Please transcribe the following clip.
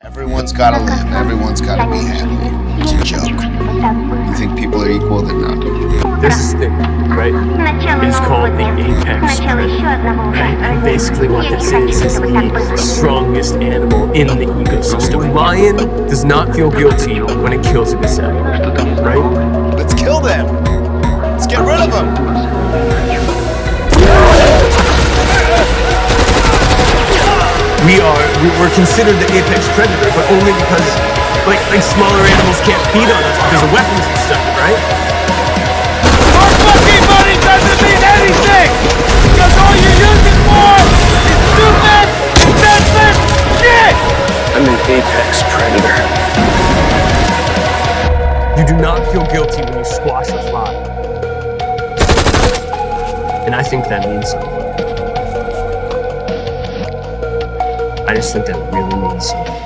Everyone's gotta live, everyone's gotta be happy. It's a joke. You think people are equal? They're not. There's this thing, right? It's called the apex predator, right? And basically what this is the strongest animal in the ecosystem. Lion does not feel guilty when it kills a gazelle, right? Let's kill them! Let's get rid of them! We're considered the apex predator, but only because like smaller animals can't feed on us because of weapons and stuff, right? Our fucking money doesn't mean anything! Because all you're using for is stupid, senseless shit! I'm an apex predator. You do not feel guilty when you squash a fly. And I think that means something. I just think that really means something.